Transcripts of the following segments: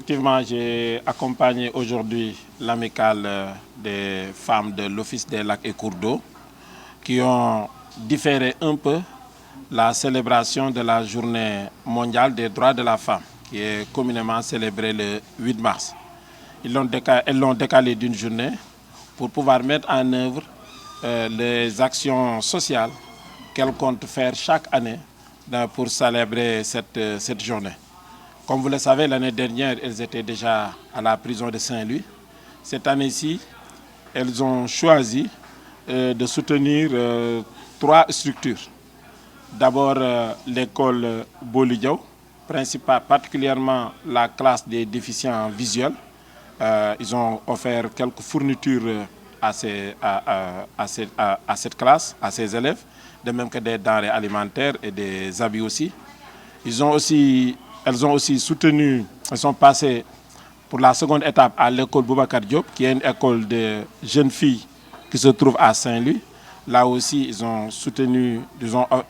Effectivement, j'ai accompagné aujourd'hui l'amicale des femmes de l'Office des lacs et cours d'eau qui ont différé un peu la célébration de la journée mondiale des droits de la femme qui est communément célébrée le 8 mars. Elles l'ont décalé d'une journée pour pouvoir mettre en œuvre les actions sociales qu'elles comptent faire chaque année pour célébrer cette journée. Comme vous le savez, l'année dernière, elles étaient déjà à la prison de Saint-Louis. Cette année-ci, elles ont choisi de soutenir 3 structures. D'abord, l'école Bolidiao, particulièrement la classe des déficients visuels. Ils ont offert quelques fournitures à cette classe, à ces élèves, de même que des denrées alimentaires et des habits aussi. Elles ont aussi soutenu, elles sont passées pour la seconde étape à l'école Boubacar Diop, qui est une école de jeunes filles qui se trouve à Saint-Louis. Là aussi,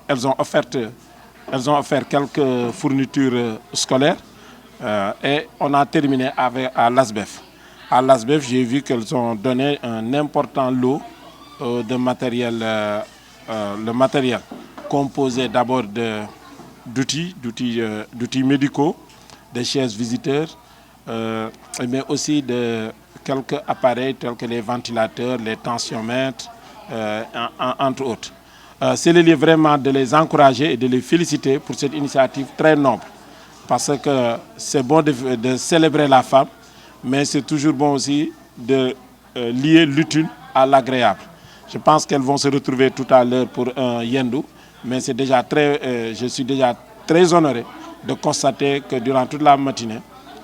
elles ont offert quelques fournitures scolaires et on a terminé à l'ASBEF. À l'ASBEF, j'ai vu qu'elles ont donné un important lot de matériel, le matériel composé d'abord d'outils médicaux, de chaises visiteurs, mais aussi de quelques appareils tels que les ventilateurs, les tensiomètres, entre autres. C'est le lieu vraiment de les encourager et de les féliciter pour cette initiative très noble. Parce que c'est bon de célébrer la femme, mais c'est toujours bon aussi de lier l'utile à l'agréable. Je pense qu'elles vont se retrouver tout à l'heure pour un yendou, mais je suis déjà très honoré de constater que durant toute la matinée,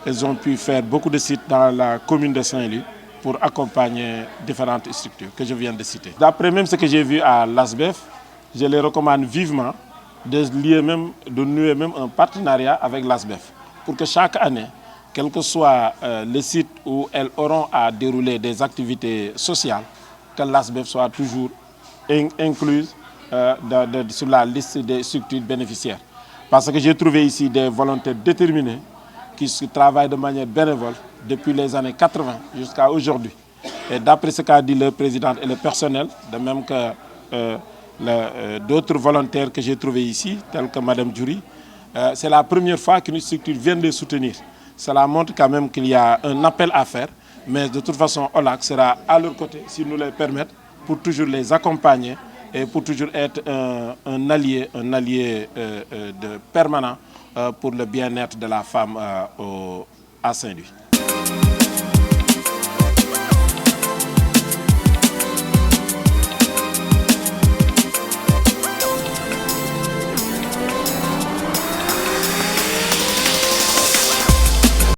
elles ont pu faire beaucoup de sites dans la commune de Saint-Louis pour accompagner différentes structures que je viens de citer. D'après même ce que j'ai vu à l'ASBEF, je les recommande vivement de nouer même un partenariat avec l'ASBEF pour que chaque année, quel que soit le site où elles auront à dérouler des activités sociales, que l'ASBEF soit toujours incluse sur la liste des structures bénéficiaires. Parce que j'ai trouvé ici des volontaires déterminés qui travaillent de manière bénévole depuis les années 80 jusqu'à aujourd'hui. Et d'après ce qu'a dit le président et le personnel, de même que d'autres volontaires que j'ai trouvés ici, tels que Mme Djouri, c'est la première fois qu'une structure vient de soutenir. Cela montre quand même qu'il y a un appel à faire, mais de toute façon, OLAC sera à leur côté, s'ils nous le permettent, pour toujours les accompagner et pour toujours être un allié permanent pour le bien-être de la femme à Saint-Louis.